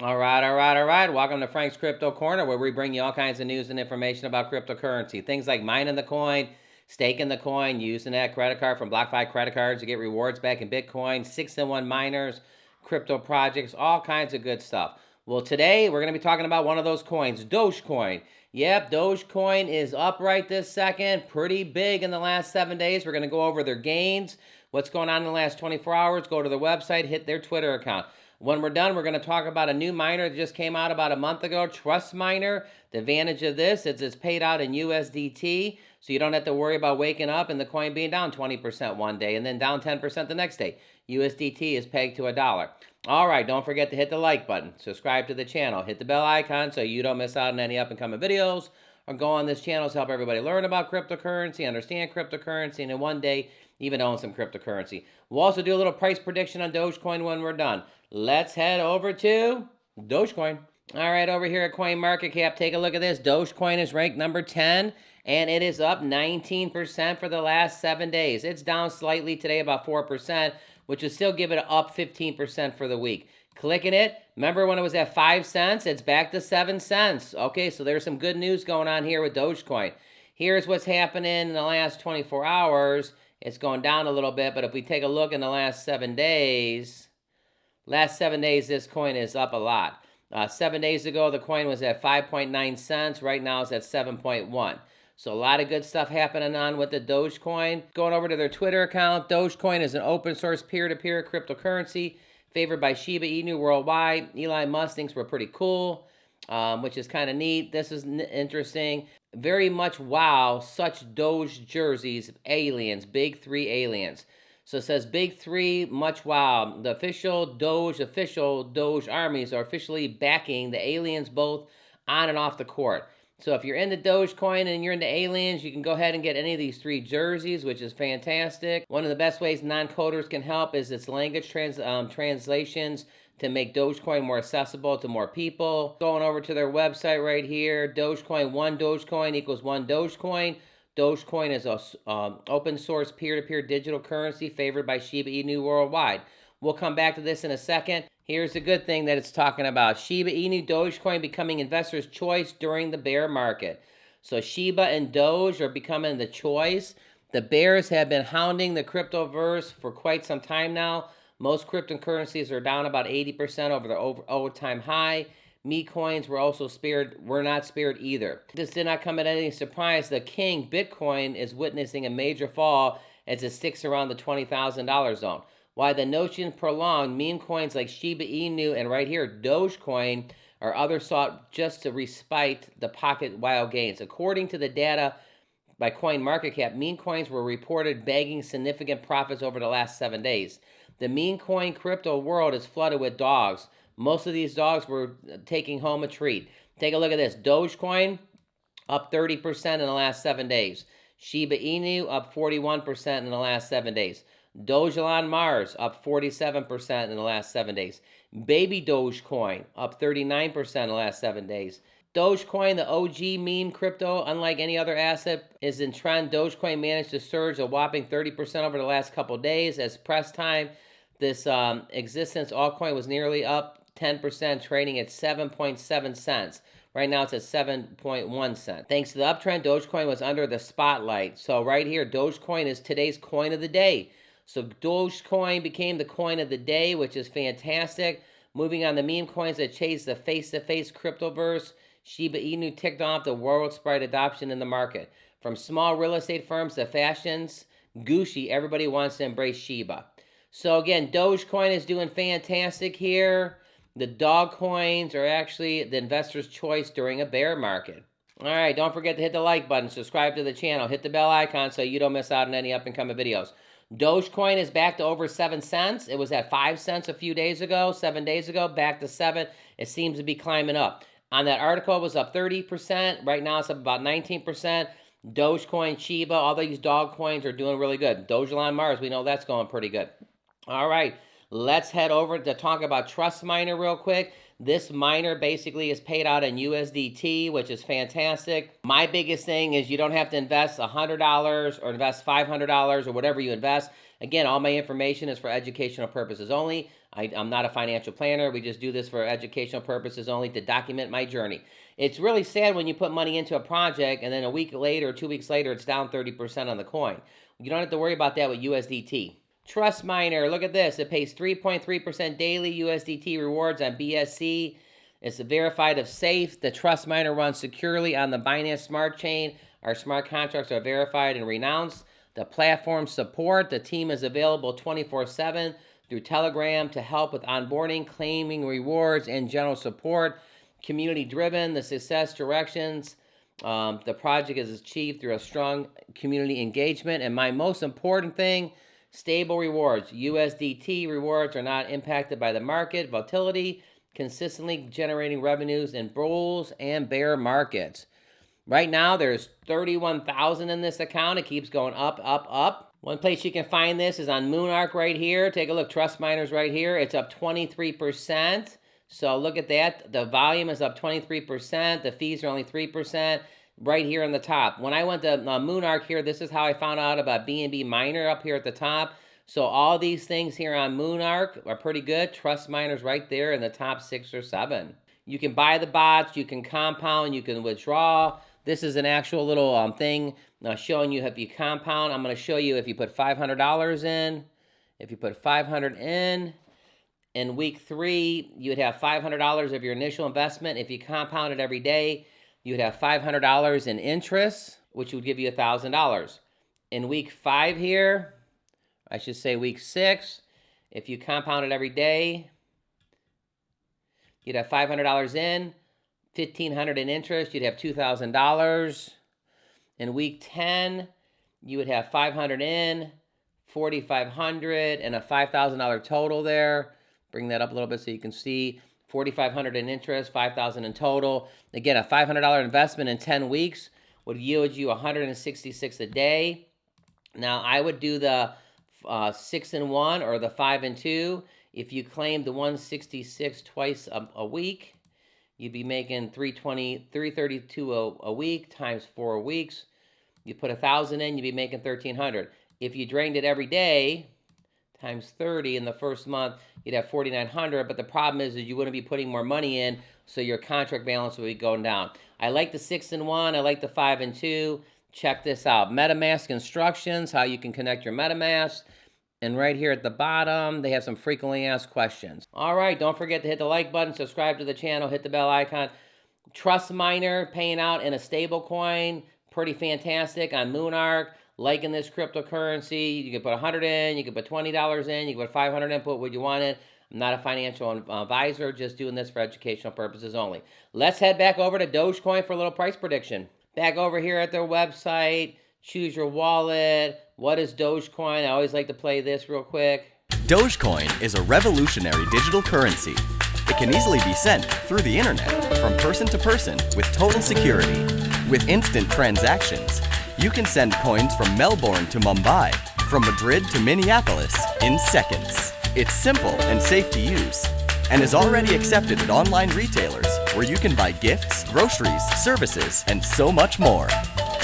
All right. Welcome to Frank's Crypto Corner, where we bring you all kinds of news and information about cryptocurrency. Things like mining the coin, staking the coin, using that credit card from BlockFi credit cards to get rewards back in Bitcoin, 6-in-1 miners, crypto projects, all kinds of good stuff. Well, today we're going to be talking about one of those coins, Dogecoin. Yep, Dogecoin is up right this second, pretty big in the last 7 days. We're going to go over their gains, what's going on in the last 24 hours, go to their website, hit their Twitter account. When we're done, we're going to talk about a new miner that just came out about a month ago, Trust Miner. The advantage of this is it's paid out in USDT, so you don't have to worry about waking up and the coin being down 20% one day and then down 10% the next day. USDT is pegged to $1. All right, don't forget to hit the like button, subscribe to the channel, hit the bell icon so you don't miss out on any up-and-coming videos, or go on this channel to help everybody learn about cryptocurrency, understand cryptocurrency, and in one day, even own some cryptocurrency. We'll also do a little price prediction on Dogecoin when we're done. Let's head over to Dogecoin. All right, over here at CoinMarketCap, take a look at this. Dogecoin is ranked number 10, and it is up 19% for the last 7 days. It's down slightly today, about 4%, which would still give it up 15% for the week. Clicking it, remember when it was at 5 cents? It's back to 7 cents. Okay, so there's some good news going on here with Dogecoin. Here's what's happening in the last 24 hours. It's going down a little bit, but if we take a look in the last 7 days, this coin is up a lot. 7 days ago, the coin was at 5.9 cents. Right now, it's at 7.1. So a lot of good stuff happening on with the Dogecoin. Going over to their Twitter account, Dogecoin is an open source peer-to-peer cryptocurrency favored by Shiba Inu worldwide. Elon Musk thinks we're pretty cool, which is kind of neat. This is interesting. Very much wow, such Doge jerseys, aliens, big three aliens. So it says big three, much wow. The official Doge armies are officially backing the aliens both on and off the court. So if you're into Dogecoin and you're into aliens, you can go ahead and get any of these 3 jerseys, which is fantastic. One of the best ways non-coders can help is its language translations to make Dogecoin more accessible to more people. Going over to their website right here, Dogecoin, 1 Dogecoin equals 1 Dogecoin. Dogecoin is a open source peer-to-peer digital currency favored by Shiba Inu worldwide. We'll come back to this in a second. Here's the good thing that it's talking about. Shiba Inu Dogecoin becoming investors' choice during the bear market. So Shiba and Doge are becoming the choice. The bears have been hounding the cryptoverse for quite some time now. Most cryptocurrencies are down about 80% over their all-time high. Meme coins were not spared either. This did not come at any surprise. The king, Bitcoin, is witnessing a major fall as it sticks around the $20,000 zone. Why the notion prolonged, meme coins like Shiba Inu and right here, Dogecoin, are others sought just to respite the pocket wild gains. According to the data by CoinMarketCap, meme coins were reported bagging significant profits over the last 7 days. The meme coin crypto world is flooded with dogs. Most of these dogs were taking home a treat. Take a look at this. Dogecoin up 30% in the last 7 days. Shiba Inu up 41% in the last 7 days. Dogecoin Mars up 47% in the last 7 days. Baby Dogecoin up 39% in the last 7 days. Dogecoin, the OG meme crypto, unlike any other asset, is in trend. Dogecoin managed to surge a whopping 30% over the last couple days. As press time, this existence altcoin was nearly up 10%, trading at 7.7 cents. Right now it's at 7.1 cents. Thanks to the uptrend, Dogecoin was under the spotlight. So right here, Dogecoin is today's coin of the day. So Dogecoin became the coin of the day, which is fantastic. Moving on, the meme coins that chase the face-to-face cryptoverse, Shiba Inu ticked off the world-spread adoption in the market. From small real estate firms to fashions, Gucci, everybody wants to embrace Shiba. So again, Dogecoin is doing fantastic here. The dog coins are actually the investor's choice during a bear market. All right, don't forget to hit the like button, subscribe to the channel, hit the bell icon so you don't miss out on any up-and-coming videos. Dogecoin is back to over 7 cents. It was at 5 cents a few days ago, 7 days ago, back to 7. It seems to be climbing up. On that article, it was up 30%. Right now, it's up about 19%. Dogecoin, Shiba, all these dog coins are doing really good. Dogecoin Mars, we know that's going pretty good. All right, let's head over to talk about Trust Miner real quick. This miner basically is paid out in USDT, which is fantastic. My biggest thing is you don't have to invest $100 or invest $500 or whatever you invest. Again, all my information is for educational purposes only. I'm not a financial planner. We just do this for educational purposes only to document my journey. It's really sad when you put money into a project and then a week later or 2 weeks later, it's down 30% on the coin. You don't have to worry about that with USDT. Trust Miner, look at this. It pays 3.3% daily USDT rewards on BSC. It's verified of safe. The Trust Miner runs securely on the Binance Smart Chain. Our smart contracts are verified and renounced. The platform support. The team is available 24/7 through Telegram to help with onboarding, claiming rewards, and general support. Community driven. The success directions. The project is achieved through a strong community engagement. And my most important thing, stable rewards. USDT rewards are not impacted by the market volatility, consistently generating revenues in bulls and bear markets. Right now, there's 31,000 in this account. It keeps going up, up, up. One place you can find this is on Moonark right here. Take a look, Trust Miners right here. It's up 23%. So look at that. The volume is up 23%. The fees are only 3% right here on the top. When I went to Moonark here, this is how I found out about BNB Miner up here at the top. So all these things here on Moonark are pretty good. Trust Miners right there in the top 6 or 7. You can buy the bots, you can compound, you can withdraw. This is an actual little thing showing you if you compound. I'm going to show you if you put $500 in. If you put $500 in week 3, you would have $500 of your initial investment. If you compound it every day, you would have $500 in interest, which would give you $1,000. In week 5 here, I should say week 6, if you compound it every day, you'd have $500 in, $1,500 in interest, you'd have $2,000. In week 10, you would have $500 in, $4,500, and a $5,000 total there. Bring that up a little bit so you can see. $4,500 in interest, $5,000 in total. Again, a $500 investment in 10 weeks would yield you $166 a day. Now, I would do the 6 and 1 or the 5 and 2. If you claim the 166 twice a week, you'd be making $332 a week times 4 weeks. You put 1,000 in, you'd be making $1,300. If you drained it every day times 30 in the first month, you'd have $4,900. But the problem is you wouldn't be putting more money in, so your contract balance would be going down. I like the 6 and 1. I like the 5 and 2. Check this out. MetaMask instructions, how you can connect your MetaMask. And right here at the bottom, they have some frequently asked questions. All right, don't forget to hit the like button, subscribe to the channel, hit the bell icon. Trust Miner paying out in a stable coin, pretty fantastic on Moonark. Liking this cryptocurrency, you can put $100 in, you can put $20 in, you can put $500 in, put what you want in. I'm not a financial advisor, just doing this for educational purposes only. Let's head back over to Dogecoin for a little price prediction. Back over here at their website, choose your wallet. What is Dogecoin? I always like to play this real quick. Dogecoin is a revolutionary digital currency. It can easily be sent through the internet from person to person with total security. With instant transactions, you can send coins from Melbourne to Mumbai, from Madrid to Minneapolis in seconds. It's simple and safe to use, and is already accepted at online retailers where you can buy gifts, groceries, services, and so much more.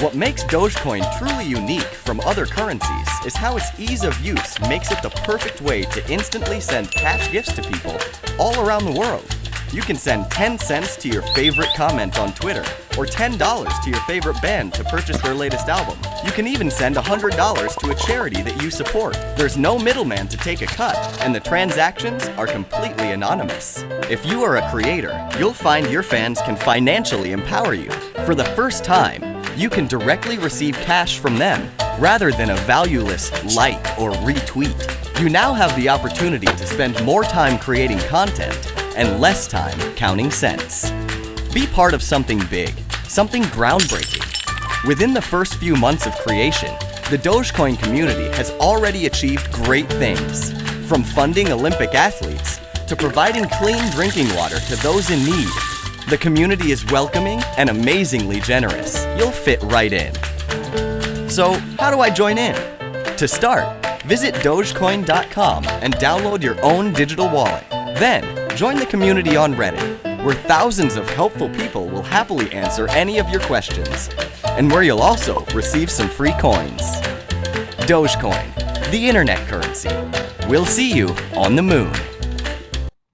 What makes Dogecoin truly unique from other currencies is how its ease of use makes it the perfect way to instantly send cash gifts to people all around the world. You can send 10 cents to your favorite comment on Twitter, or $10 to your favorite band to purchase their latest album. You can even send $100 to a charity that you support. There's no middleman to take a cut, and the transactions are completely anonymous. If you are a creator, you'll find your fans can financially empower you. For the first time, you can directly receive cash from them, rather than a valueless like or retweet. You now have the opportunity to spend more time creating content and less time counting cents. Be part of something big, something groundbreaking. Within the first few months of creation, the Dogecoin community has already achieved great things, from funding Olympic athletes to providing clean drinking water to those in need. The community is welcoming and amazingly generous. You'll fit right in. So, how do I join in? To start, visit Dogecoin.com and download your own digital wallet. Then, join the community on Reddit, where thousands of helpful people will happily answer any of your questions, and where you'll also receive some free coins. Dogecoin, the internet currency. We'll see you on the moon.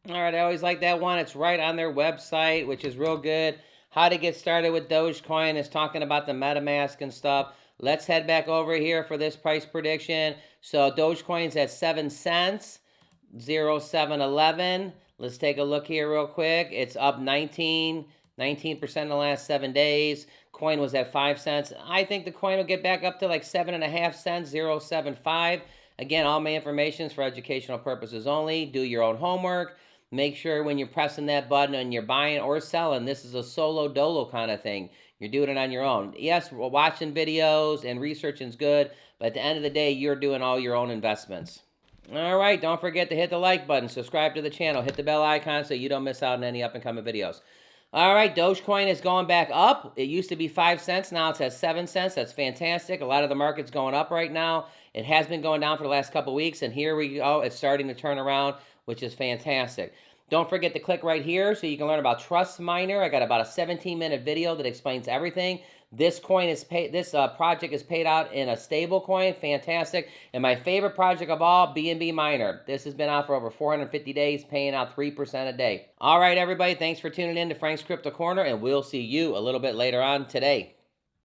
All right, I always like that one. It's right on their website, which is real good. How to get started with Dogecoin is talking about the MetaMask and stuff. Let's head back over here for this price prediction. So Dogecoin's at 7 cents, 0711. Let's take a look here real quick. It's up 19% in the last 7 days. Coin was at 5 cents. I think the coin will get back up to like 7.5 cents, 0.75. Again, all my information is for educational purposes only. Do your own homework. Make sure when you're pressing that button and you're buying or selling, this is a solo dolo kind of thing. You're doing it on your own. Yes, watching videos and researching is good, but at the end of the day, you're doing all your own investments. All right, don't forget to hit the like button, subscribe to the channel, hit the bell icon so you don't miss out on any up-and-coming videos. All right, Dogecoin is going back up. It used to be 5 cents. Now it's at 7 cents. That's fantastic. A lot of the market's going up right now. It has been going down for the last couple weeks, and here we go. It's starting to turn around, which is fantastic. Don't forget to click right here so you can learn about Trust Miner. I got about a 17-minute video that explains everything. This coin is paid. This project is paid out in a stable coin. Fantastic. And my favorite project of all, BNB Miner. This has been out for over 450 days, paying out 3% a day. All right, everybody. Thanks for tuning in to Frank's Crypto Corner, and we'll see you a little bit later on today.